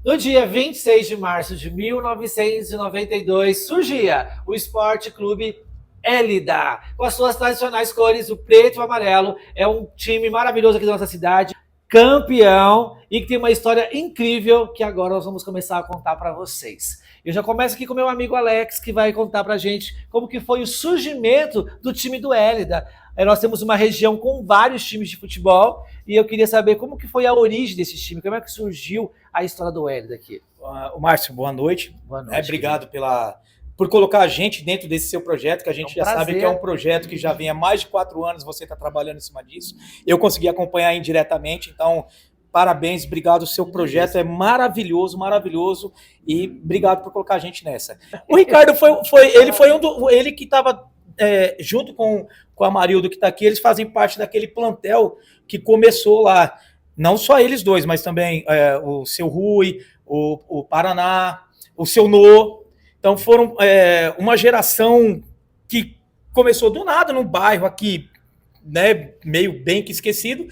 No dia 26 de março de 1992, surgia o Esporte Clube Élida, com as suas tradicionais cores, o preto e o amarelo. É um time maravilhoso aqui da nossa cidade, campeão e que tem uma história incrível que agora nós vamos começar a contar para vocês. Eu já começo aqui com meu amigo Alex, que vai contar pra gente como que foi o surgimento do time do Élida. Nós temos uma região com vários times de futebol e eu queria saber como que foi a origem desse time, como é que surgiu a história do Élida aqui. O Márcio, boa noite. Boa noite. Obrigado por colocar a gente dentro desse seu projeto, que a gente já sabe que é um projeto que já vem há mais de 4 anos, você está trabalhando em cima disso. Eu consegui acompanhar indiretamente, então parabéns, obrigado. O seu projeto é maravilhoso, maravilhoso, e obrigado por colocar a gente nessa. O Ricardo ele que estava junto com a Marildo, que está aqui, eles fazem parte daquele plantel que começou lá. Não só eles dois, mas também o seu Rui, o Paraná, o seu Nô. Então foram uma geração que começou do nada no bairro aqui, né, meio bem que esquecido,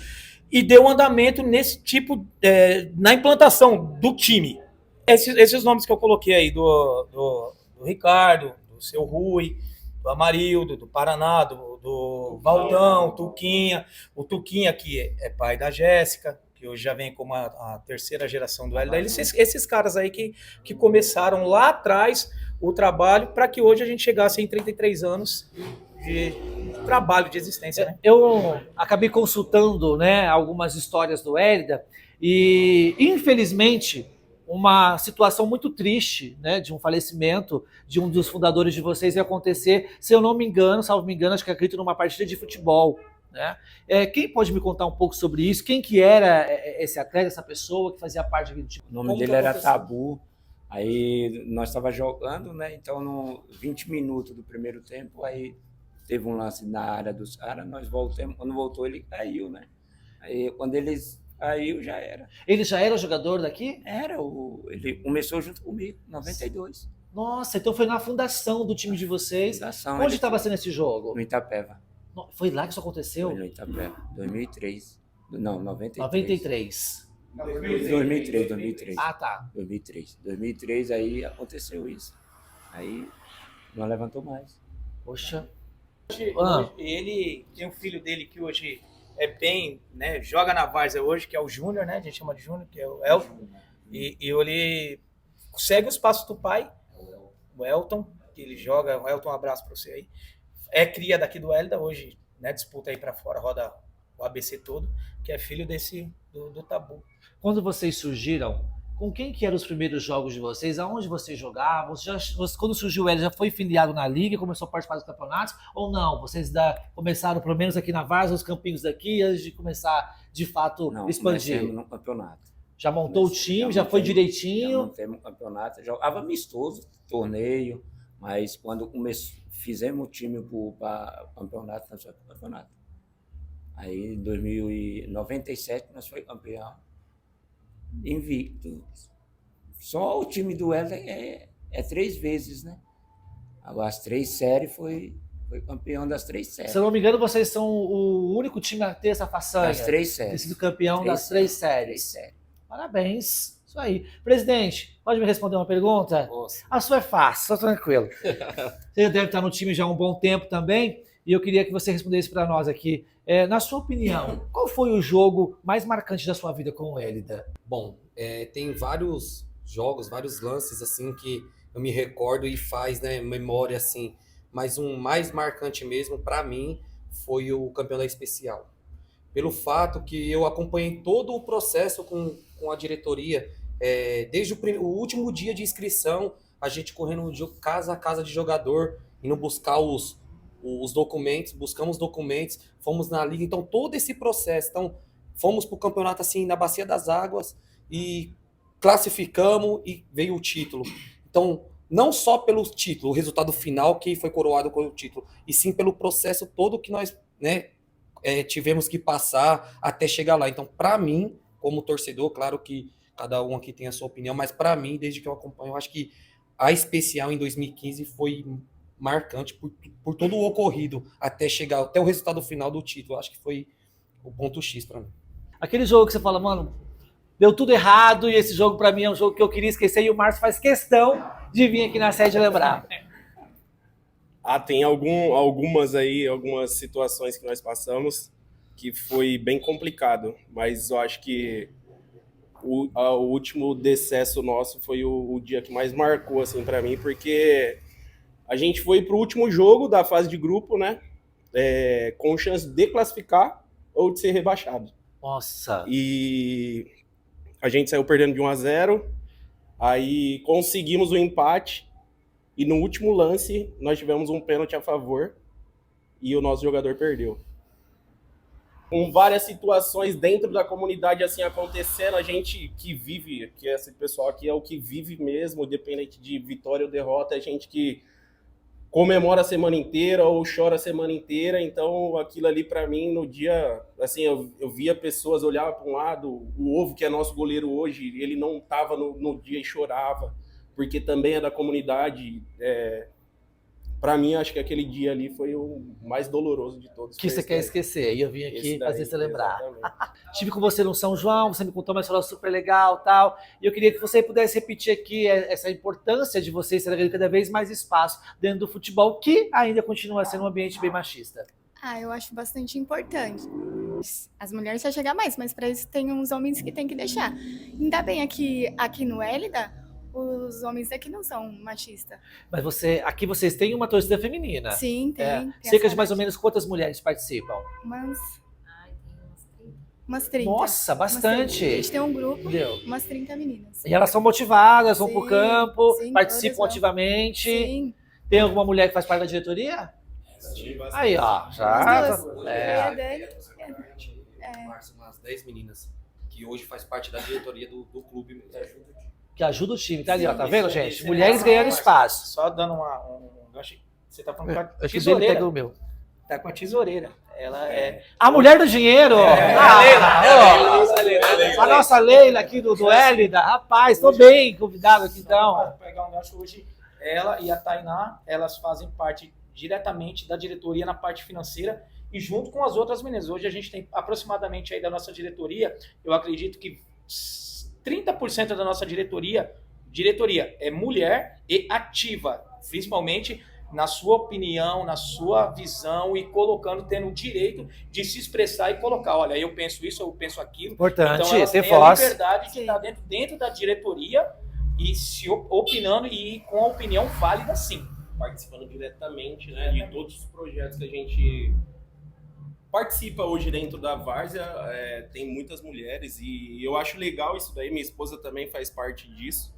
e deu andamento nesse tipo, na implantação do time. Esses nomes que eu coloquei aí, do Ricardo, do seu Rui, do Amarildo, do Paraná, do Valdão, Tuquinha. O Tuquinha, que é pai da Jéssica, que hoje já vem como a terceira geração do Hélida. Esses caras aí que começaram lá atrás o trabalho para que hoje a gente chegasse em 33 anos de trabalho, de existência. Né? Eu acabei consultando, né, algumas histórias do Hélida e, infelizmente, uma situação muito triste, né, de um falecimento de um dos fundadores de vocês ia acontecer, se eu não me engano, salvo me engano, acho que acredito numa partida de futebol. Né? Quem pode me contar um pouco sobre isso? Quem que era esse atleta, essa pessoa que fazia parte do time? O nome dele era Tabu. Aí nós estávamos jogando, né? Então, no 20 minutos do primeiro tempo, aí teve um lance na área dos caras, nós voltamos. Quando voltou, ele caiu, né? Aí quando eles caiu, já era. Ele já era jogador daqui? Ele começou junto comigo, em 92. Nossa, então foi na fundação do time de vocês. Fundação, onde estava sendo esse jogo? No Itapeva. Foi lá que isso aconteceu? Foi no Itapeva, 2003. Não, 93. 93. 2003. Ah, tá. 2003, aí aconteceu isso. Aí não levantou mais. Poxa. Ele tem um filho dele que hoje é bem, né, joga na várzea hoje, que é o Júnior, né? A gente chama de Júnior, que é o Elton. E ele segue os passos do pai, o Elton, que ele joga. O Elton, um abraço para você aí. É cria daqui do Hélida hoje, né? Disputa aí para fora, roda o ABC todo, que é filho do Tabu. Quando vocês surgiram, com quem que eram os primeiros jogos de vocês? Aonde vocês jogavam? Quando surgiu o Hélida, já foi filiado na liga, começou a participar dos campeonatos? Ou não? Vocês começaram, pelo menos aqui na Várzea, os campinhos daqui, antes de começar, de fato, expandir? Não, no campeonato. Já montou o time, já foi direitinho? Já montemos um campeonato, jogava amistoso, torneio, mas quando fizemos o time para campeonato, nós fomos para campeonato. Aí, em 2097, nós fomos campeão invicto. Só o time do Hélida é 3 vezes, né? Agora, as 3 séries foi campeão das 3 séries. Se eu não me engano, vocês são o único time a ter essa façanha. Das 3 séries. Ter sido campeão das 3 séries. Parabéns. Isso aí. Presidente, pode me responder uma pergunta? Nossa. A sua é fácil, só tranquilo. Você deve estar no time já há um bom tempo também, e eu queria que você respondesse para nós aqui. Na sua opinião, qual foi o jogo mais marcante da sua vida com o Hélida? Bom, tem vários jogos, vários lances assim que eu me recordo e faz, né, memória assim. Mas um mais marcante mesmo para mim foi o campeão da especial. Pelo fato que eu acompanhei todo o processo com a diretoria, desde o último dia de inscrição, a gente correndo casa a casa de jogador, indo buscar os documentos, buscamos documentos, fomos na liga, então todo esse processo, então fomos para o campeonato assim na Bacia das Águas e classificamos e veio o título. Então, não só pelo título, o resultado final que foi coroado com o título, e sim pelo processo todo que nós, né, tivemos que passar até chegar lá. Então, para mim, como torcedor, claro que cada um aqui tem a sua opinião, mas para mim, desde que eu acompanho, eu acho que a especial em 2015 foi marcante por todo o ocorrido até chegar até o resultado final do título. Acho que foi o ponto X para mim. Aquele jogo que você fala, mano, deu tudo errado e esse jogo pra mim é um jogo que eu queria esquecer e o Márcio faz questão de vir aqui na sede lembrar. Tem algumas situações que nós passamos que foi bem complicado, mas eu acho que o último decesso nosso foi o dia que mais marcou assim para mim, porque a gente foi pro último jogo da fase de grupo, né? Com chance de classificar ou de ser rebaixado. Nossa. E a gente saiu perdendo de 1-0, aí conseguimos o empate e no último lance nós tivemos um pênalti a favor e o nosso jogador perdeu. Com várias situações dentro da comunidade assim acontecendo, a gente que vive, que esse pessoal aqui é o que vive mesmo, independente de vitória ou derrota, é gente que comemora a semana inteira ou chora a semana inteira. Então aquilo ali para mim no dia, assim, eu via pessoas olhavam para um lado, o Ovo, que é nosso goleiro hoje, ele não estava no dia e chorava, porque também é da comunidade. Para mim, acho que aquele dia ali foi o mais doloroso de todos. Que você quer esquecer, e eu vim aqui fazer você lembrar. Exatamente. Estive com você no São João, você me contou uma história super legal e tal, e eu queria que você pudesse repetir aqui essa importância de vocês terem cada vez mais espaço dentro do futebol, que ainda continua sendo um ambiente bem machista. Eu acho bastante importante. As mulheres já chegam mais, mas para isso tem uns homens que tem que deixar. Ainda bem aqui no Hélida, os homens aqui não são machistas. Mas aqui vocês têm uma torcida feminina. Sim, tem. Cerca de mais ou menos quantas mulheres participam? Umas 30. Nossa, bastante. A gente tem um grupo, Entendeu? umas 30 meninas. E elas são motivadas, vão Sim, pro campo, sim, participam todas vão. ativamente. Sim. Tem alguma mulher que faz parte da diretoria? Aí, ó, já. As duas. A Dani. Márcio, umas 10 meninas que hoje faz parte da diretoria do clube mesmo. Que ajuda o time, tá ali, ó, tá Sim. vendo, gente? Mulheres ganhando espaço. Só dando um gancho. Você tá falando com a Acho que o dele tesoureira. pegou o meu. Tá com a tesoureira. Ela é. A mulher do dinheiro! A nossa Leila aqui do Hélida. Rapaz, tô bem convidado aqui então. Vou pegar um gancho hoje. Ela e a Tainá, elas fazem parte diretamente da diretoria na parte financeira e junto com as outras meninas. Hoje a gente tem aproximadamente aí da nossa diretoria, eu acredito que 30% da nossa diretoria é mulher e ativa, principalmente na sua opinião, na sua visão e tendo o direito de se expressar e colocar, olha, eu penso isso, eu penso aquilo. Importante, então elas ter têm a voz. liberdade de estar dentro da diretoria e se opinando e com a opinião válida, sim. Participando diretamente, né, de todos os projetos que a gente participa hoje dentro da Várzea. Tem muitas mulheres e eu acho legal isso daí. Minha esposa também faz parte disso.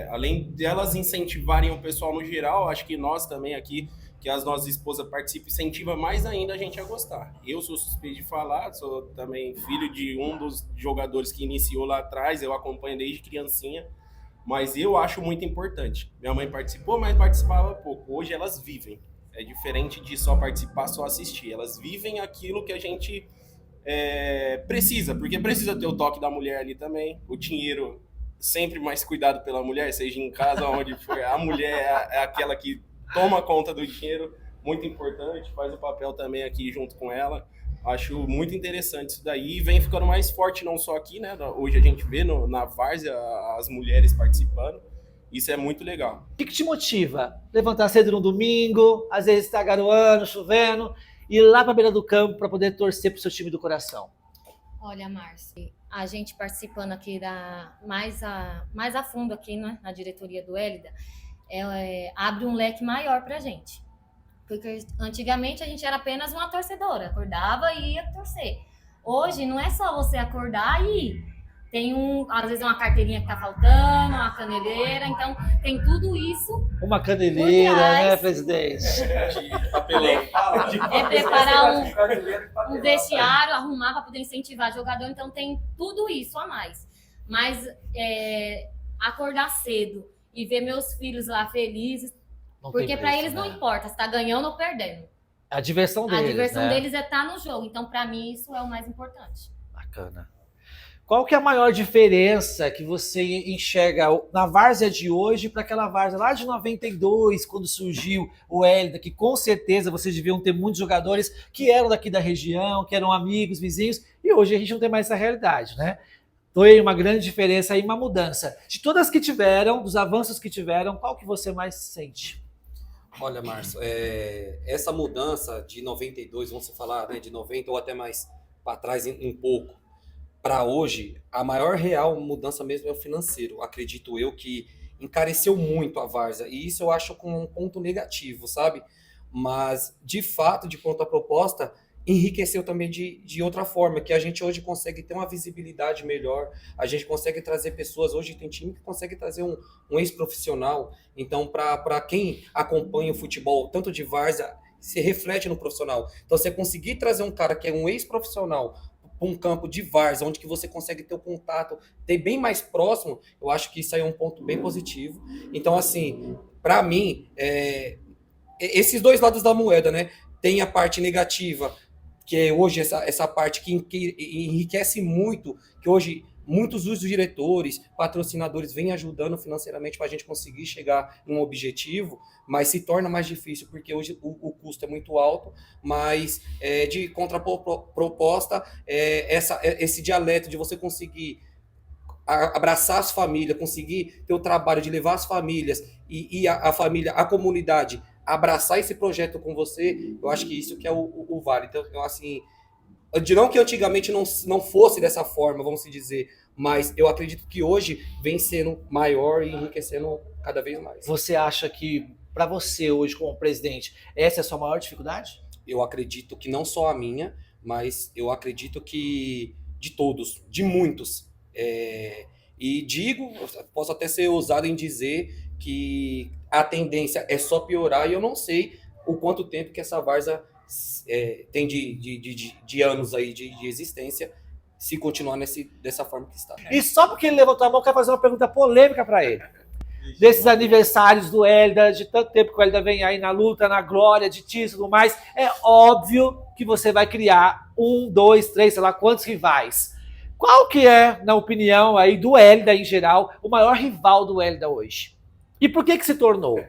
Além delas incentivarem o pessoal no geral, acho que nós também aqui, que as nossas esposas participam, incentiva mais ainda a gente a gostar. Eu sou suspeito de falar, sou também filho de um dos jogadores que iniciou lá atrás, eu acompanho desde criancinha, mas eu acho muito importante. Minha mãe participou, mas participava pouco. Hoje elas vivem. É diferente de só participar, só assistir. Elas vivem aquilo que a gente precisa, porque precisa ter o toque da mulher ali também. O dinheiro, sempre mais cuidado pela mulher, seja em casa ou onde for. A mulher é aquela que toma conta do dinheiro, muito importante, faz o papel também aqui junto com ela. Acho muito interessante isso daí e vem ficando mais forte, não só aqui, né? Hoje a gente vê na Várzea as mulheres participando. Isso é muito legal. O que te motiva? Levantar cedo no domingo, às vezes tá garoando, chovendo, ir lá pra beira do campo para poder torcer pro seu time do coração. Olha, Márcio, a gente participando aqui mais a fundo aqui, né, na diretoria do Hélida, abre um leque maior pra gente. Porque antigamente a gente era apenas uma torcedora, acordava e ia torcer. Hoje não é só você acordar e ir. Tem às vezes uma carteirinha que tá faltando, uma caneleira, então tem tudo isso. Uma caneleira, né, presidente? Preparar um vestiário, arrumar para poder incentivar jogador, então tem tudo isso a mais. Mas acordar cedo e ver meus filhos lá felizes, porque para eles não importa se tá ganhando ou perdendo. A diversão deles, A diversão né? deles é estar no jogo, então para mim isso é o mais importante. Bacana. Qual que é a maior diferença que você enxerga na Várzea de hoje para aquela Várzea lá de 92, quando surgiu o Hélida, que com certeza vocês deviam ter muitos jogadores que eram daqui da região, que eram amigos, vizinhos, e hoje a gente não tem mais essa realidade, né? Foi uma grande diferença e uma mudança. De todas que tiveram, dos avanços que tiveram, qual que você mais sente? Olha, Márcio, essa mudança de 92, vamos falar, né, de 90 ou até mais para trás um pouco, para hoje, a maior real mudança mesmo é o financeiro. Acredito eu que encareceu muito a várzea, e isso eu acho como um ponto negativo, sabe? Mas, de fato, de ponta proposta, enriqueceu também de outra forma, que a gente hoje consegue ter uma visibilidade melhor, a gente consegue trazer pessoas, hoje tem time que consegue trazer um ex-profissional, então para quem acompanha o futebol, tanto de várzea, se reflete no profissional. Então você conseguir trazer um cara que é um ex-profissional para um campo de várzea, onde que você consegue ter o contato, ter bem mais próximo, eu acho que isso aí é um ponto bem positivo. Então assim, para mim, esses dois lados da moeda, né? Tem a parte negativa, que é hoje essa parte que enriquece muito, que hoje muitos dos diretores, patrocinadores vêm ajudando financeiramente para a gente conseguir chegar em um objetivo, mas se torna mais difícil, porque hoje o custo é muito alto, mas de contraproposta, esse dialeto de você conseguir abraçar as famílias, conseguir ter o trabalho de levar as famílias e a família, a comunidade, abraçar esse projeto com você, eu acho que isso que é o vale. Então, assim, eu dirão que antigamente não fosse dessa forma, vamos dizer, mas eu acredito que hoje vem sendo maior e enriquecendo cada vez mais. Você acha que, para você hoje como presidente, essa é a sua maior dificuldade? Eu acredito que não só a minha, mas eu acredito que de todos, de muitos. E digo, posso até ser ousado em dizer que a tendência é só piorar, e eu não sei o quanto tempo que essa várzea tem de anos aí de existência, se continuar dessa forma que está. E só porque ele levantou a mão, eu quero fazer uma pergunta polêmica para ele. Desses aniversários do Hélida, de tanto tempo que o Hélida vem aí na luta, na glória, de título e tudo mais, é óbvio que você vai criar 1, 2, 3, sei lá quantos rivais. Qual que é, na opinião aí do Hélida em geral, o maior rival do Hélida hoje? E por que se tornou?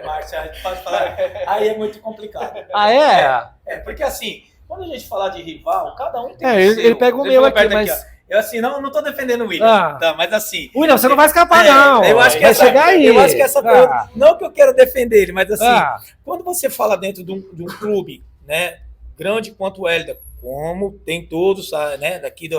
Márcio, a gente pode falar. Aí é muito complicado. Ah, é? Porque assim, quando a gente falar de rival, cada um tem o seu. Ele pega o meu aqui, mas... Aqui, eu assim, não tô defendendo o William, tá, mas assim... William, você não vai escapar, não. Eu acho que vai chegar aí. Eu acho que essa coisa... Não que eu quero defender ele, mas assim, quando você fala dentro de um clube, né, grande quanto o Hélida, como tem todos, né, daqui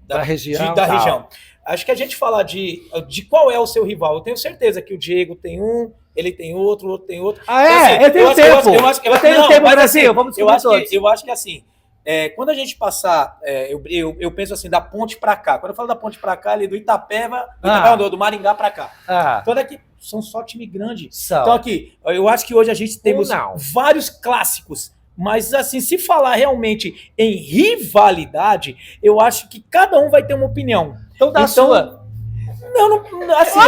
da região. Acho que a gente falar de qual é o seu rival, eu tenho certeza que o Diego tem um, ele tem outro, o outro tem outro. Ah, então, assim, eu tenho tempo. Eu tenho tempo, Brasil, vamos descobrir todos. Eu acho que assim, quando a gente passar, eu penso assim, da ponte para cá. Quando eu falo da ponte para cá, ali do Itapeva, do Maringá para cá. Então daqui são só time grande. Então aqui, eu acho que hoje a gente temos vários clássicos. Mas, assim, se falar realmente em rivalidade, eu acho que cada um vai ter uma opinião. Então, da sua. Não, assim...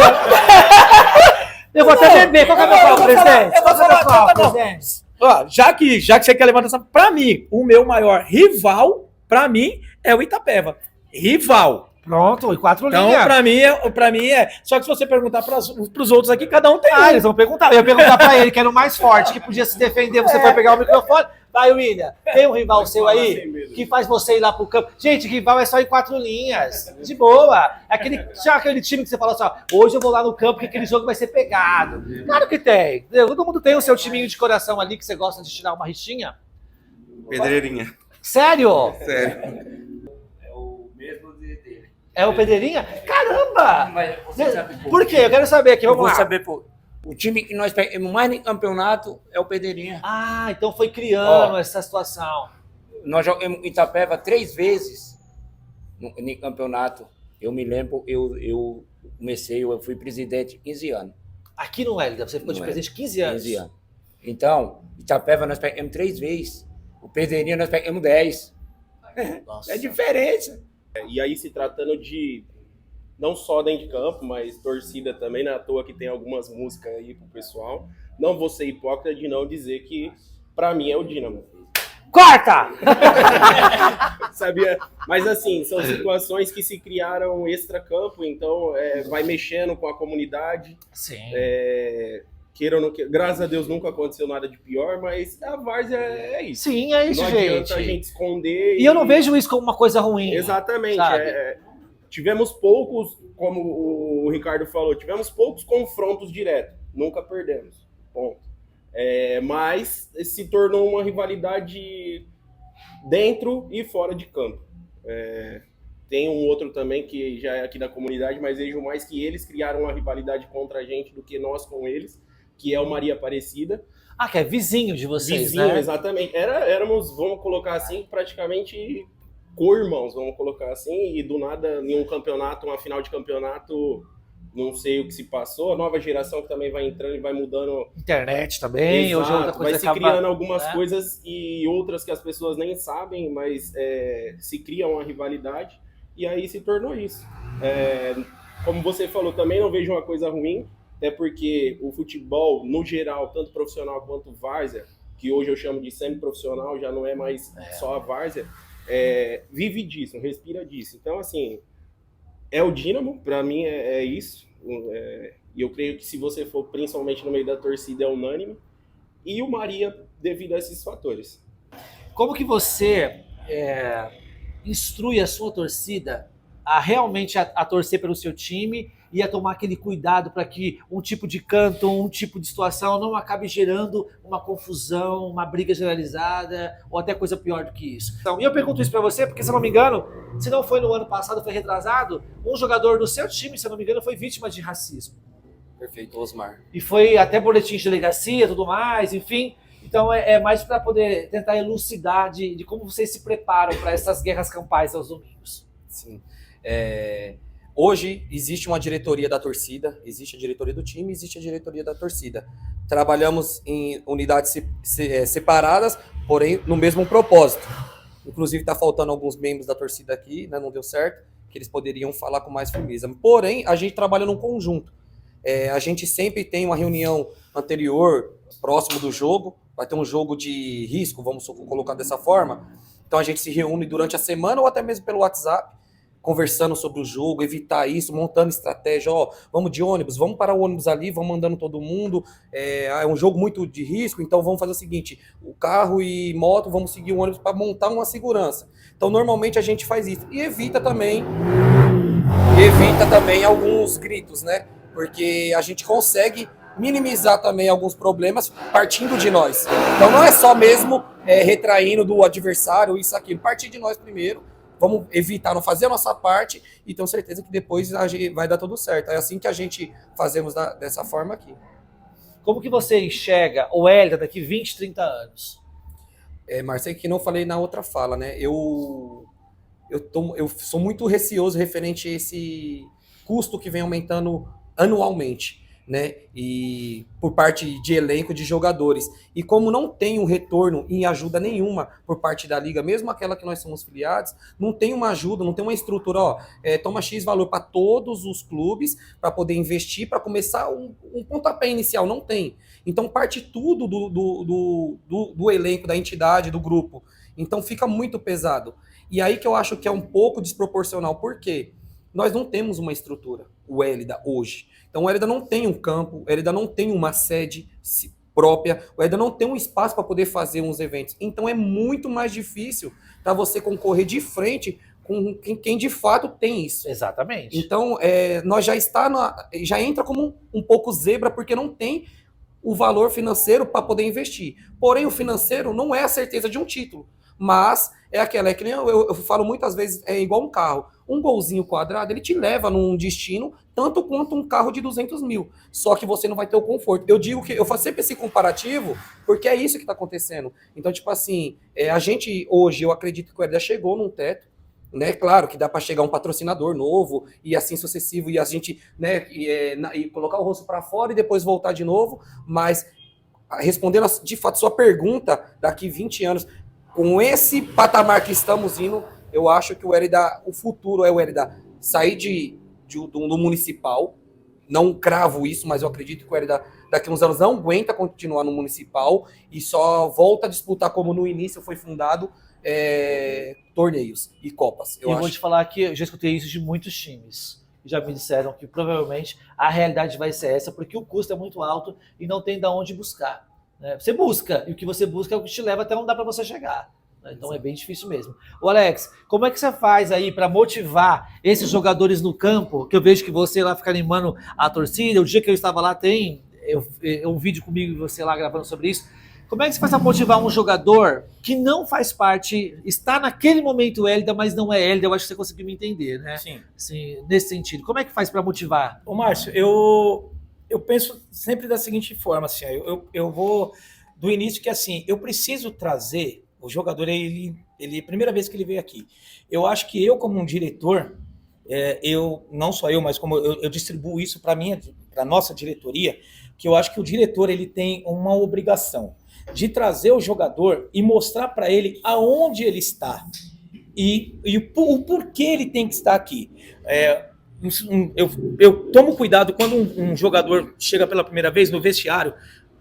eu vou até beber. Qual que é o meu qual, presidente? Eu vou falar, presidente. Ó, já que você quer levantar essa... Pra mim, o meu maior rival, pra mim, é o Itapeva. Rival. Pronto, e 4 linhas. Então, pra mim é... Só que se você perguntar pros outros aqui, cada um tem um. Eles vão perguntar. Eu ia perguntar pra ele, que era o mais forte, que podia se defender, você foi pegar o microfone. Vai, William, tem um rival seu aí que faz você ir lá pro campo. Gente, rival é só em 4 linhas. De boa. Aquele time que você falou assim, ó, hoje eu vou lá no campo porque aquele jogo vai ser pegado. Claro que tem. Todo mundo tem o seu timinho de coração ali que você gosta de tirar uma rixinha. Pedreirinha. Sério? Sério. É o mesmo dele. É o Pedreirinha? Caramba! Mas você sabe por quê? Eu quero saber aqui, vamos lá. Saber o time que nós pegamos mais em campeonato é o Pedreirinha. Ah, então foi criando essa situação. Nós jogamos em Itapeva 3 vezes no campeonato. Eu me lembro, eu fui presidente 15 anos. Aqui no Hélida, você ficou de presidente 15 anos? 15 anos. Então, Itapeva nós pegamos 3 vezes. O Pedreirinha nós pegamos 10. Nossa. É diferença. E aí, se tratando de não só dentro de campo, mas torcida também, não é à toa que tem algumas músicas aí pro pessoal. Não vou ser hipócrita de não dizer que, pra mim, é o Dínamo. Corta! Sabia? Mas assim, são situações que se criaram extra-campo, então vai mexendo com a comunidade. Sim. Queira ou não queira, graças a Deus nunca aconteceu nada de pior, mas a várzea é isso. Sim, é isso, não gente. Não adianta a gente esconder. E eu não vejo isso como uma coisa ruim. Exatamente. tivemos poucos, como o Ricardo falou, tivemos poucos confrontos diretos, nunca perdemos, ponto. Mas se tornou uma rivalidade dentro e fora de campo. Tem um outro também que já é aqui da comunidade, mas vejo mais que eles criaram uma rivalidade contra a gente do que nós com eles, que é o Maria Aparecida. Ah, que é vizinho de vocês, Vizinho, né? exatamente. Éramos, vamos colocar assim, praticamente co-irmãos, vamos colocar assim, e do nada, em um campeonato, uma final de campeonato, não sei o que se passou, a nova geração que também vai entrando e vai mudando. Internet também, Exato, hoje outra coisa vai se acaba, criando algumas né? coisas e outras que as pessoas nem sabem, mas se cria uma rivalidade e aí se tornou isso. Como você falou, também não vejo uma coisa ruim, até porque o futebol, no geral, tanto profissional quanto várzea, que hoje eu chamo de semi-profissional, já não é mais só a várzea, vive disso, respira disso. Então, assim, é o Dínamo, para mim é isso. E eu creio que se você for principalmente no meio da torcida é unânime. E o Maria devido a esses fatores. Como que você instrui a sua torcida a realmente a torcer pelo seu time e a tomar aquele cuidado para que um tipo de canto, um tipo de situação não acabe gerando uma confusão, uma briga generalizada ou até coisa pior do que isso? Então, e eu pergunto isso para você porque, se eu não me engano, se não foi no ano passado, foi retrasado, um jogador do seu time, se eu não me engano, foi vítima de racismo. Perfeito, Osmar. E foi até boletim de delegacia, tudo mais, enfim. Então é mais para poder tentar elucidar de como vocês se preparam para essas guerras campais aos domingos. Sim. Hoje existe uma diretoria da torcida, existe a diretoria do time, existe a diretoria da torcida. Trabalhamos em unidades separadas, porém no mesmo propósito. Inclusive está faltando alguns membros da torcida aqui, né, não deu certo, que eles poderiam falar com mais firmeza. Porém, a gente trabalha num conjunto. A gente sempre tem uma reunião anterior, próximo do jogo, vai ter um jogo de risco, vamos colocar dessa forma. Então a gente se reúne durante a semana ou até mesmo pelo WhatsApp, conversando sobre o jogo, evitar isso, montando estratégia, vamos de ônibus, vamos parar o ônibus ali, vamos mandando todo mundo, é um jogo muito de risco, então vamos fazer o seguinte, o carro e moto, vamos seguir o ônibus para montar uma segurança. Então normalmente a gente faz isso, e evita também alguns gritos, né? Porque a gente consegue minimizar também alguns problemas partindo de nós. Então não é só mesmo retraindo do adversário, isso, aquilo, partir de nós primeiro, vamos evitar não fazer a nossa parte e tenho certeza que depois a gente vai dar tudo certo. É assim que a gente fazemos dessa forma aqui. Como que você enxerga o Hélida daqui 20, 30 anos? Marcelo, que não falei na outra fala, né? Eu sou muito receoso referente a esse custo que vem aumentando anualmente, né? E por parte de elenco de jogadores. E como não tem um retorno em ajuda nenhuma por parte da liga, mesmo aquela que nós somos filiados, não tem uma ajuda, não tem uma estrutura, toma X valor para todos os clubes para poder investir, para começar um pontapé inicial, não tem. Então parte tudo do elenco, da entidade, do grupo. Então fica muito pesado. E aí que eu acho que é um pouco desproporcional. Por quê? Nós não temos uma estrutura, o Hélida, hoje. Então o Hélida não tem um campo, o Hélida não tem uma sede própria, o Hélida não tem um espaço para poder fazer uns eventos. Então é muito mais difícil para você concorrer de frente com quem de fato tem isso. Exatamente. Então nós já entra como um pouco zebra, porque não tem o valor financeiro para poder investir. Porém, o financeiro não é a certeza de um título. Mas é que nem eu falo muitas vezes, é igual um carro. Um golzinho quadrado, ele te leva num destino tanto quanto um carro de 200 mil. Só que você não vai ter o conforto. Eu digo que eu faço sempre esse comparativo, porque é isso que está acontecendo. Então, tipo assim, a gente hoje, eu acredito que o Hélida chegou num teto, né? Claro que dá para chegar um patrocinador novo e assim sucessivo, e a gente, né, e colocar o rosto para fora e depois voltar de novo. Mas respondendo de fato sua pergunta, daqui 20 anos, com esse patamar que estamos indo, eu acho que o futuro é o Hélida sair do municipal. Não cravo isso, mas eu acredito que o Hélida daqui a uns anos não aguenta continuar no municipal e só volta a disputar como no início foi fundado, torneios e copas. Eu vou te falar que eu já escutei isso de muitos times. Já me disseram que provavelmente a realidade vai ser essa, porque o custo é muito alto e não tem de onde buscar. Você busca, e o que você busca é o que te leva até onde dá para você chegar. Então é bem difícil mesmo. Ô Alex, como é que você faz aí para motivar esses jogadores no campo? Que eu vejo que você lá fica animando a torcida. O dia que eu estava lá tem um vídeo comigo e você lá gravando sobre isso. Como é que você faz para motivar um jogador que não faz parte, está naquele momento Hélida, mas não é Hélida? Eu acho que você conseguiu me entender, né? Sim. Assim, nesse sentido. Como é que faz para motivar? Ô, Márcio, eu penso sempre da seguinte forma, assim, eu vou do início que, assim, eu preciso trazer o jogador, ele primeira vez que ele veio aqui. Eu acho que eu, como um diretor, não só eu, mas como eu distribuo isso para a nossa diretoria, que eu acho que o diretor, ele tem uma obrigação de trazer o jogador e mostrar para ele aonde ele está e o porquê ele tem que estar aqui. Eu tomo cuidado quando um jogador chega pela primeira vez no vestiário,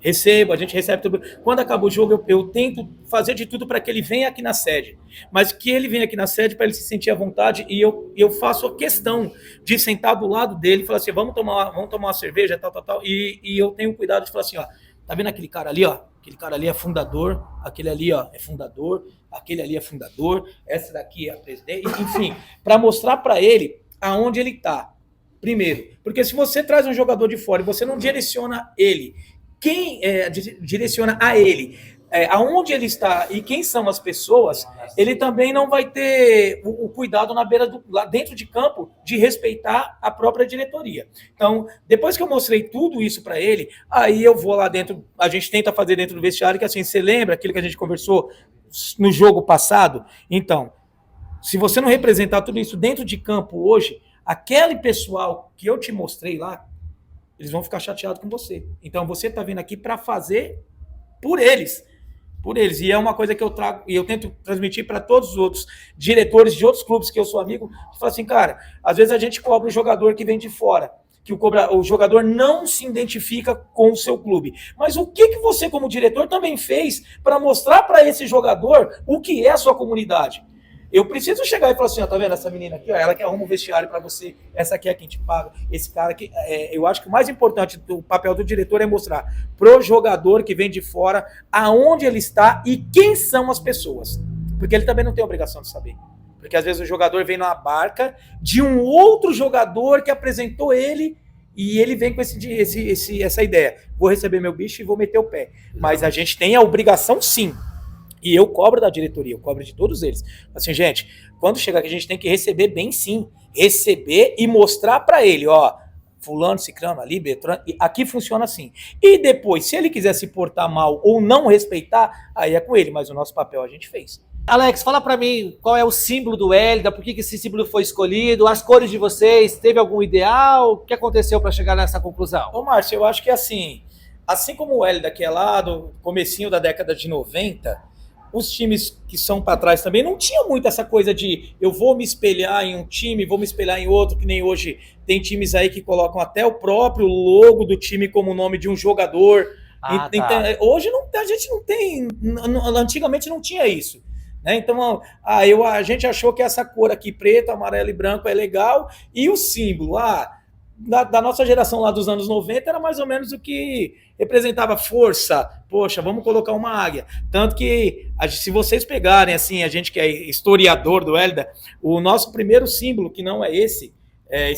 a gente recebe tudo. Quando acaba o jogo, eu tento fazer de tudo para que ele venha aqui na sede. Mas que ele venha aqui na sede para ele se sentir à vontade, e eu faço a questão de sentar do lado dele e falar assim, vamos tomar uma cerveja, tal. E eu tenho cuidado de falar assim, ó, tá vendo aquele cara ali, ó? Aquele cara ali é fundador, aquele ali, ó, é fundador, aquele ali é fundador, essa daqui é a presidente, enfim, para mostrar para ele aonde ele está. Primeiro, porque se você traz um jogador de fora e você não direciona ele, quem direciona a ele, aonde ele está e quem são as pessoas, ele também não vai ter o cuidado lá dentro de campo de respeitar a própria diretoria. Então, depois que eu mostrei tudo isso para ele, aí eu vou lá dentro, a gente tenta fazer dentro do vestiário, que assim, você lembra aquilo que a gente conversou no jogo passado? Então, se você não representar tudo isso dentro de campo hoje, aquele pessoal que eu te mostrei lá, eles vão ficar chateados com você. Então, você está vindo aqui para fazer por eles. E é uma coisa que eu trago, e eu tento transmitir para todos os outros diretores de outros clubes que eu sou amigo, que falam assim, cara, às vezes a gente cobra o jogador que vem de fora, que o jogador não se identifica com o seu clube. Mas o que você, como diretor, também fez para mostrar para esse jogador o que é a sua comunidade? Eu preciso chegar e falar assim, ó, tá vendo essa menina aqui, ó, ela que arruma o vestiário para você, essa aqui é quem te paga, esse cara aqui, eu acho que o mais importante do papel do diretor é mostrar pro jogador que vem de fora aonde ele está e quem são as pessoas, porque ele também não tem obrigação de saber, porque às vezes o jogador vem numa barca de um outro jogador que apresentou ele e ele vem com essa ideia, vou receber meu bicho e vou meter o pé, mas a gente tem a obrigação sim. E eu cobro da diretoria, eu cobro de todos eles. Assim, gente, quando chegar aqui, a gente tem que receber bem sim. Receber e mostrar para ele, ó, fulano, ciclano, ali, Beltrano, aqui funciona assim. E depois, se ele quiser se portar mal ou não respeitar, aí é com ele, mas o nosso papel a gente fez. Alex, fala para mim qual é o símbolo do Hélida, por que esse símbolo foi escolhido, as cores de vocês, teve algum ideal? O que aconteceu para chegar nessa conclusão? Ô, Márcio, eu acho que assim como o Hélida, que é lá do comecinho da década de 90, os times que são para trás também não tinha muito essa coisa de eu vou me espelhar em um time, vou me espelhar em outro, que nem hoje tem times aí que colocam até o próprio logo do time como nome de um jogador. Tá. Hoje a gente não tem, antigamente não tinha isso. Né? Então a gente achou que essa cor aqui, preto, amarelo e branco, é legal, e o símbolo, da nossa geração lá dos anos 90 era mais ou menos o que representava força. Poxa, vamos colocar uma águia. Tanto que, se vocês pegarem, assim, a gente que é historiador do Hélida, o nosso primeiro símbolo, que não é esse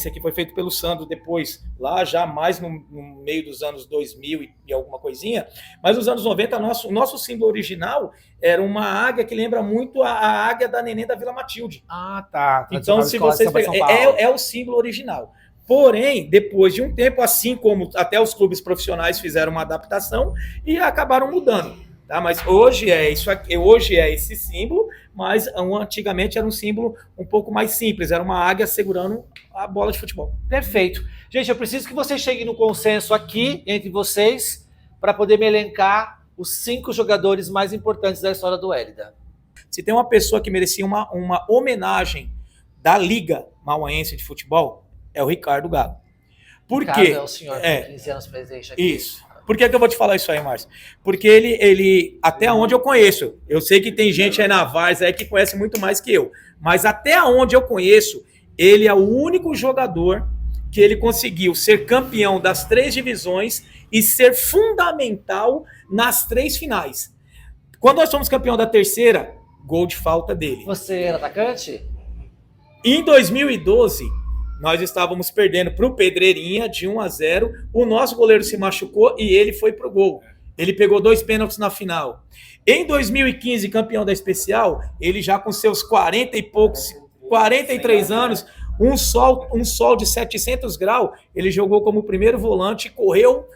aqui foi feito pelo Sandro depois, lá já mais no meio dos anos 2000 e alguma coisinha, mas nos anos 90 o nosso símbolo original era uma águia que lembra muito a águia da Neném da Vila Matilde. Tá. Então, se vocês pegarem, é o símbolo original. Porém, depois de um tempo, assim como até os clubes profissionais fizeram uma adaptação e acabaram mudando. Tá? Mas hoje é isso aqui, hoje é esse símbolo, mas antigamente era um símbolo um pouco mais simples, era uma águia segurando a bola de futebol. Perfeito. Gente, eu preciso que vocês cheguem no consenso aqui entre vocês para poder me elencar os 5 jogadores mais importantes da história do Hélida. Se tem uma pessoa que merecia uma homenagem da Liga Mauaense de Futebol, é o Ricardo Gago. Por quê? Ricardo é o senhor com 15 anos presente aqui. Isso. Por que eu vou te falar isso aí, Márcio? Porque ele, até onde eu conheço, eu sei que tem gente aí na Várzea aí que conhece muito mais que eu, mas até onde eu conheço, ele é o único jogador que ele conseguiu ser campeão das 3 divisões e ser fundamental nas 3 finais. Quando nós somos campeão da terceira, gol de falta dele. Você era atacante? Em 2012, nós estávamos perdendo para o Pedreirinha de 1-0. O nosso goleiro se machucou e ele foi pro gol. Ele pegou 2 pênaltis na final. Em 2015, campeão da especial, ele já com seus 40 e poucos, 43 anos, um sol de 700 graus, ele jogou como primeiro volante e correu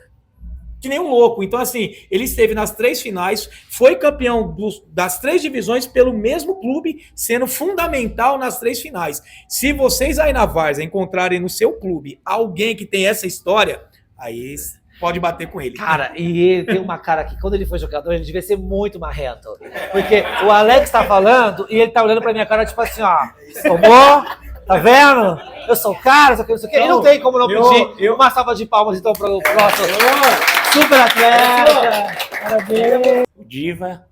que nem um louco. Então, assim, ele esteve nas 3 finais, foi campeão das 3 divisões pelo mesmo clube, sendo fundamental nas 3 finais. Se vocês aí na Várzea encontrarem no seu clube alguém que tem essa história, aí pode bater com ele. Cara, e ele tem uma cara que quando ele foi jogador, ele devia ser muito marrento. Porque o Alex tá falando e ele tá olhando pra minha cara, tipo assim, ó, tomou? Tá vendo? Eu sou o cara, não sei o quê. E não tem como não pedir uma salva de palmas, então, pro nosso super atleta. Parabéns. Diva.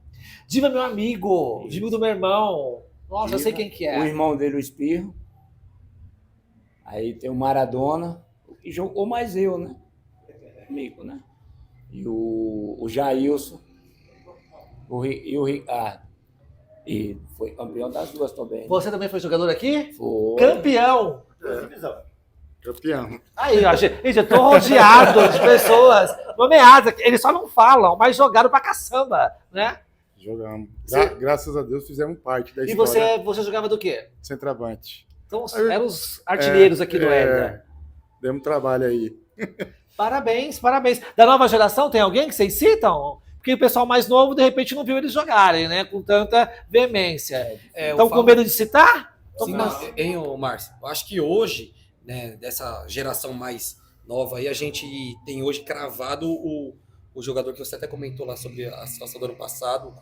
Diva, meu amigo. Diva do meu irmão. Nossa, Diva, eu sei quem que é. O irmão dele, o Espirro. Aí tem o Maradona. E jogou mais eu, né? Amigo, né? E o Jailson. E o Ricardo. E foi campeão das 2 também. Você também foi jogador aqui? Foi. Campeão. Campeão. Aí, ó, gente, eu tô rodeado de pessoas nomeadas. Eles só não falam, mas jogaram pra caçamba, né? Jogamos. Graças a Deus fizemos parte da história. E você jogava do quê? Centroavante. Então, eram os artilheiros aqui do Hélida. Demos trabalho aí. Parabéns, parabéns. Da nova geração, tem alguém que vocês citam? Porque o pessoal mais novo, de repente, não viu eles jogarem, né? Com tanta veemência. Estão com medo de citar? Sim, hein, Márcio? Eu acho que hoje, né, dessa geração mais nova aí, a gente tem hoje cravado o jogador que você até comentou lá sobre a situação do ano passado,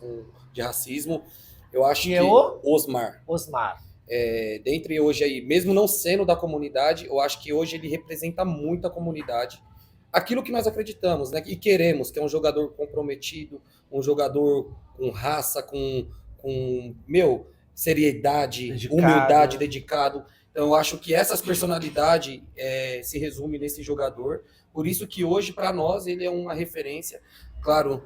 de racismo. Eu acho que Osmar. Osmar. Dentre hoje aí, mesmo não sendo da comunidade, eu acho que hoje ele representa muito a comunidade. Aquilo que nós acreditamos, né, e queremos, que é um jogador comprometido, um jogador com raça, com seriedade, dedicado. Humildade, dedicado. Então, eu acho que essas personalidades se resumem nesse jogador. Por isso que hoje, para nós, ele é uma referência. Claro,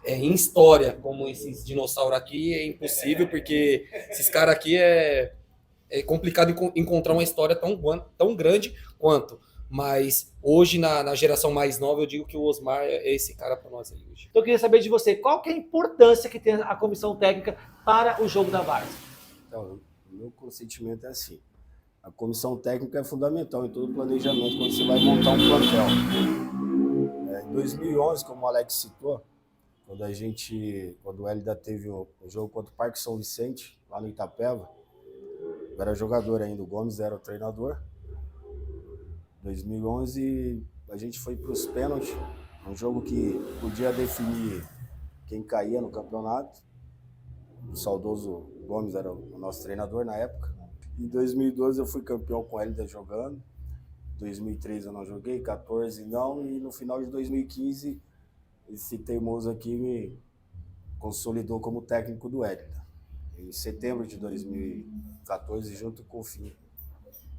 em história, como esses dinossauros aqui, é impossível, porque esses caras aqui é complicado encontrar uma história tão grande quanto. Mas hoje, na geração mais nova, eu digo que o Osmar é esse cara para nós aí hoje. Então eu queria saber de você, qual que é a importância que tem a comissão técnica para o jogo da Várzea? Então, o meu consentimento é assim. A comissão técnica é fundamental em todo o planejamento quando você vai montar um plantel. Em 2011, como o Alex citou, quando o Hélida teve o jogo contra o Parque São Vicente, lá no Itapeva, eu era jogador ainda, o Gomes era o treinador. 2011 a gente foi para os pênaltis, um jogo que podia definir quem caía no campeonato. O saudoso Gomes era o nosso treinador na época. Em 2012 eu fui campeão com o Hélida jogando. 2013 eu não joguei, 2014 não, e no final de 2015 esse teimoso aqui me consolidou como técnico do Hélida. Em setembro de 2014, junto com o Fim.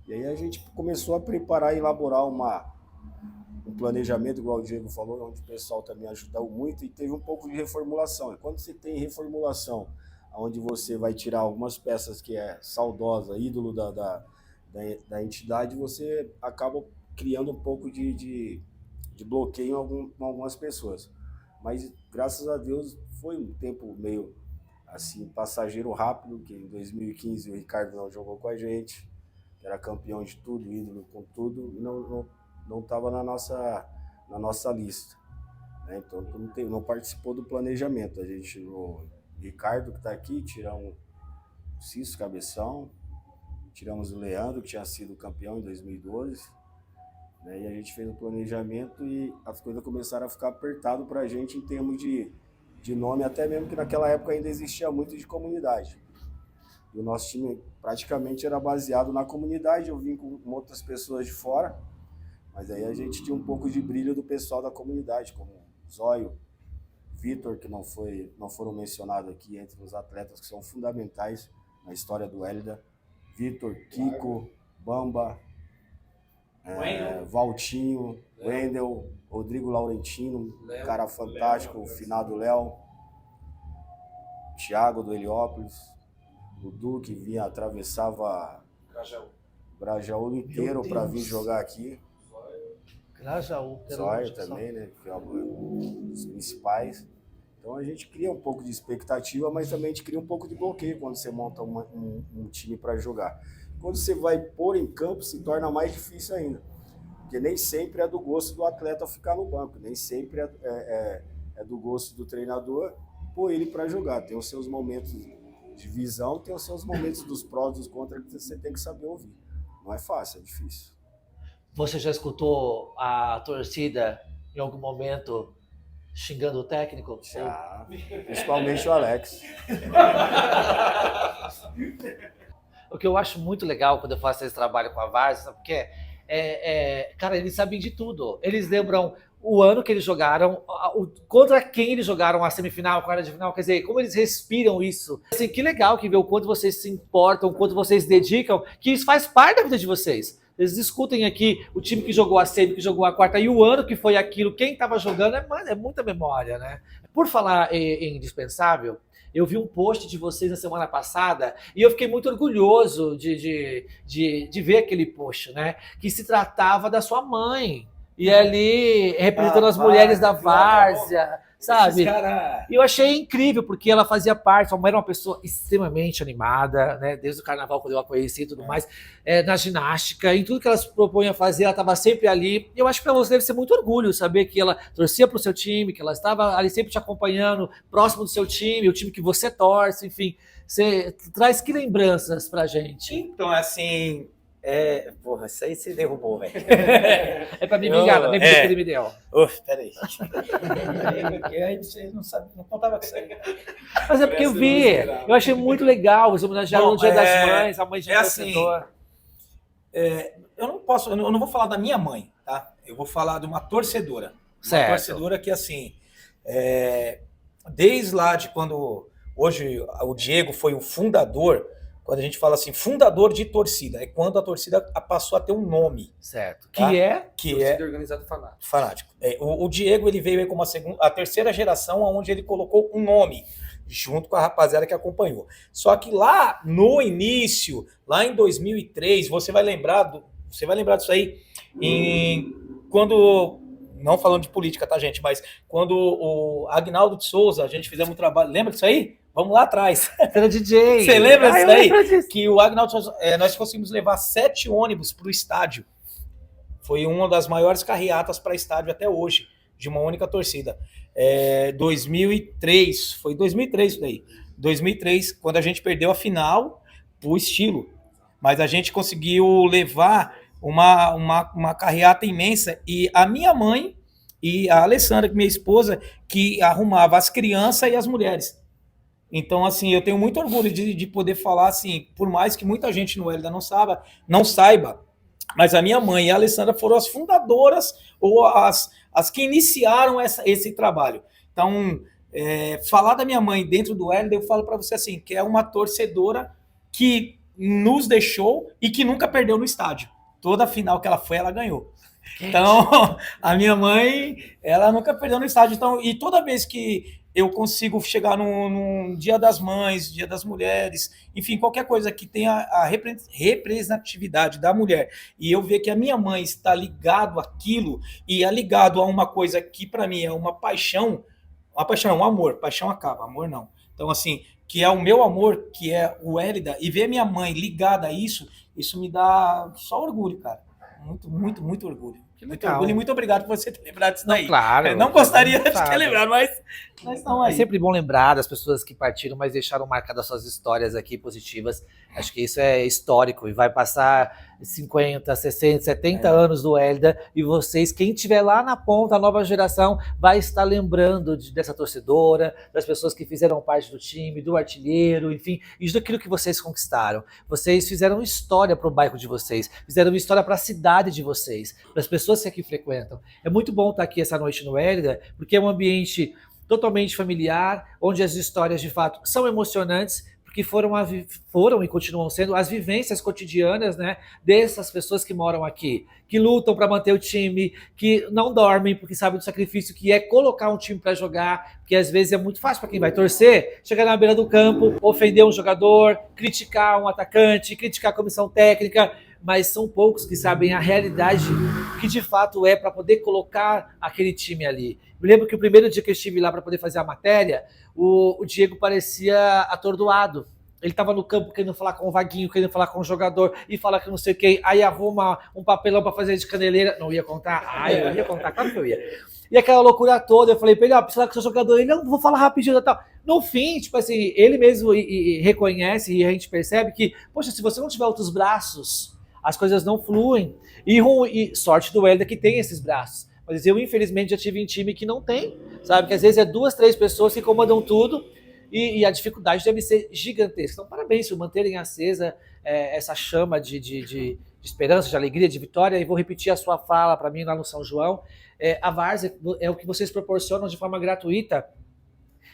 E aí a gente começou a preparar e elaborar um planejamento, igual o Diego falou, onde o pessoal também ajudou muito e teve um pouco de reformulação. E quando você tem reformulação, onde você vai tirar algumas peças que é saudosa, ídolo da entidade, você acaba criando um pouco de bloqueio em algumas pessoas. Mas, graças a Deus, foi um tempo meio assim, passageiro rápido, que em 2015 o Ricardo não jogou com a gente, era campeão de tudo, ídolo com tudo, e não estava na nossa lista. Né? Então não participou do planejamento. A gente, o Ricardo que está aqui, tiramos o Cício Cabeção, tiramos o Leandro, que tinha sido campeão em 2012, né? E a gente fez o planejamento e as coisas começaram a ficar apertado para a gente em termos de nome, até mesmo que naquela época ainda existia muito de comunidade. E o nosso time praticamente era baseado na comunidade, eu vim com outras pessoas de fora, mas aí a gente tinha um pouco de brilho do pessoal da comunidade, como Zóio, Vitor, que não foram mencionados aqui entre os atletas que são fundamentais na história do Hélida, Vitor, Kiko, Bamba, Valtinho, Wendel, Rodrigo Laurentino, um cara fantástico, o finado Léo, Thiago do Heliópolis, o Duque vinha, atravessava Grajaú inteiro para vir jogar aqui. Grajaú. Zóio também, né? Que é um dos principais. Então a gente cria um pouco de expectativa, mas também a gente cria um pouco de bloqueio quando você monta um time para jogar. Quando você vai pôr em campo, se torna mais difícil ainda. Porque nem sempre é do gosto do atleta ficar no banco, nem sempre é do gosto do treinador pôr ele para jogar. Tem os seus momentos de visão, tem os seus momentos dos prós, dos contras que você tem que saber ouvir. Não é fácil, é difícil. Você já escutou a torcida em algum momento xingando o técnico? Já, principalmente o Alex. O que eu acho muito legal quando eu faço esse trabalho com a Várzea, sabe por quê? Cara, eles sabem de tudo. Eles lembram o ano que eles jogaram, contra quem eles jogaram a semifinal, a quarta de final, quer dizer, como eles respiram isso. Assim, que legal que ver o quanto vocês se importam, o quanto vocês se dedicam, que isso faz parte da vida de vocês. Eles discutem aqui o time que jogou a semi, que jogou a quarta, e o ano que foi aquilo, quem estava jogando, é muita memória, né? Por falar em indispensável, eu vi um post de vocês na semana passada e eu fiquei muito orgulhoso de ver aquele post, né? Que se tratava da sua mãe. E ali, representando as mulheres da Várzea, sabe? E eu achei incrível, porque ela fazia parte, sua mãe era uma pessoa extremamente animada, né? Desde o carnaval, quando eu a conheci e tudo mais, na ginástica, em tudo que ela se propunha a fazer, ela estava sempre ali. E eu acho que para você deve ser muito orgulho saber que ela torcia para o seu time, que ela estava ali sempre te acompanhando, próximo do seu time, o time que você torce, enfim. Você traz que lembranças pra gente? Então, assim... Porra, isso aí você derrubou, velho. É pra me vingar, lembra que ele me deu. Peraí. Aí você não contava com isso aí. Mas é porque eu vi, eu achei muito legal, os homenagearam no Dia das Mães, a mãe de torcedor. Eu não vou falar da minha mãe, tá? Eu vou falar de uma torcedora. Certo. Uma torcedora que, assim, desde lá de quando hoje o Diego foi o fundador. Quando a gente fala assim, fundador de torcida, é quando a torcida passou a ter um nome. Certo. Tá? Que torcida organizada fanático. O Diego, ele veio aí como a terceira geração, onde ele colocou um nome, junto com a rapaziada que acompanhou. Só que lá no início, lá em 2003, você vai lembrar disso aí, quando, não falando de política, tá, gente, mas quando o Agnaldo de Souza, a gente fizemos um trabalho, lembra disso aí? Vamos lá atrás. Você era DJ. Você lembra disso daí? Que o Agnaldo, nós conseguimos levar 7 ônibus para o estádio. Foi uma das maiores carreatas para estádio até hoje, de uma única torcida. 2003, foi 2003 isso daí. 2003, quando a gente perdeu a final pro Estilo. Mas a gente conseguiu levar uma carreata imensa. E a minha mãe e a Alessandra, minha esposa, que arrumava as crianças e as mulheres. Então, assim, eu tenho muito orgulho de poder falar, assim, por mais que muita gente no Hélida não saiba, mas a minha mãe e a Alessandra foram as fundadoras ou as que iniciaram esse trabalho. Então, falar da minha mãe dentro do Hélida, eu falo para você assim, que é uma torcedora que nos deixou e que nunca perdeu no estádio. Toda final que ela foi, ela ganhou. Então, a minha mãe, ela nunca perdeu no estádio. Então, e toda vez que eu consigo chegar num Dia das Mães, Dia das Mulheres, enfim, qualquer coisa que tenha a representatividade da mulher, e eu ver que a minha mãe está ligado àquilo, e é ligado a uma coisa que para mim é uma paixão, um amor, paixão acaba, amor não. Então, assim, que é o meu amor, que é o Hélida, e ver minha mãe ligada a isso me dá só orgulho, cara. Muito, muito, muito orgulho. Muito orgulho e muito obrigado por você ter lembrado disso daí. Claro. Eu não gostaria de ter lembrado, mas estão aí. É sempre bom lembrar das pessoas que partiram, mas deixaram marcadas suas histórias aqui positivas. Acho que isso é histórico e vai passar 50, 60, 70 anos do Hélida e vocês, quem estiver lá na ponta, a nova geração, vai estar lembrando dessa torcedora, das pessoas que fizeram parte do time, do artilheiro, enfim, e daquilo que vocês conquistaram. Vocês fizeram história para o bairro de vocês, fizeram história para a cidade de vocês, para as pessoas que aqui frequentam. É muito bom estar aqui essa noite no Hélida, porque é um ambiente totalmente familiar, onde as histórias de fato são emocionantes, porque porque foram e continuam sendo as vivências cotidianas, né, dessas pessoas que moram aqui, que lutam para manter o time, que não dormem porque sabem do sacrifício que é colocar um time para jogar, porque às vezes é muito fácil para quem vai torcer, chegar na beira do campo, ofender um jogador, criticar um atacante, criticar a comissão técnica, mas são poucos que sabem a realidade que de fato é para poder colocar aquele time ali. Me lembro que o primeiro dia que eu estive lá para poder fazer a matéria, o Diego parecia atordoado. Ele estava no campo querendo falar com o Vaguinho, querendo falar com o jogador e falar que não sei quem, aí arruma um papelão para fazer de caneleira. Não ia contar? Eu ia contar, claro que eu ia. E aquela loucura toda, eu falei pra ele, ó, precisa falar com o seu jogador. Ele, não, vou falar rapidinho e tal. No fim, tipo assim, ele mesmo reconhece e a gente percebe que, poxa, se você não tiver outros braços, as coisas não fluem. E sorte do Hélida que tem esses braços. Mas eu, infelizmente, já tive um time que não tem, sabe? Que às vezes é 2, 3 pessoas que comandam tudo e a dificuldade deve ser gigantesca. Então, parabéns por manterem acesa essa chama de esperança, de alegria, de vitória. E vou repetir a sua fala para mim lá no São João. A Várzea é o que vocês proporcionam de forma gratuita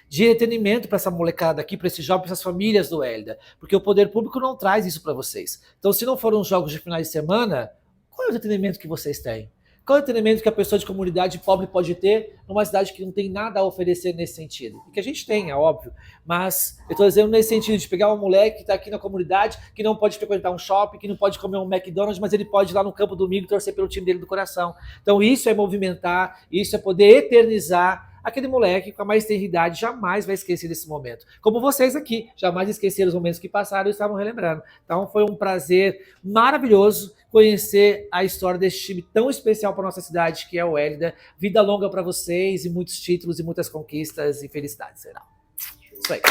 de entretenimento para essa molecada aqui, para esses jovens, para essas famílias do Hélida. Porque o poder público não traz isso para vocês. Então, se não foram jogos de finais de semana, qual é o entretenimento que vocês têm? Qual é o treinamento que a pessoa de comunidade pobre pode ter numa cidade que não tem nada a oferecer nesse sentido? E que a gente tem, é óbvio, mas eu estou dizendo nesse sentido de pegar um moleque que está aqui na comunidade, que não pode frequentar um shopping, que não pode comer um McDonald's, mas ele pode ir lá no campo domingo torcer pelo time dele do coração. Então isso é movimentar, isso é poder eternizar aquele moleque com a mais tenra idade jamais vai esquecer desse momento. Como vocês aqui, jamais esqueceram os momentos que passaram e estavam relembrando. Então foi um prazer maravilhoso conhecer a história desse time tão especial para nossa cidade, que é o Hélida. Vida longa para vocês e muitos títulos e muitas conquistas e felicidades. Será? Isso aí.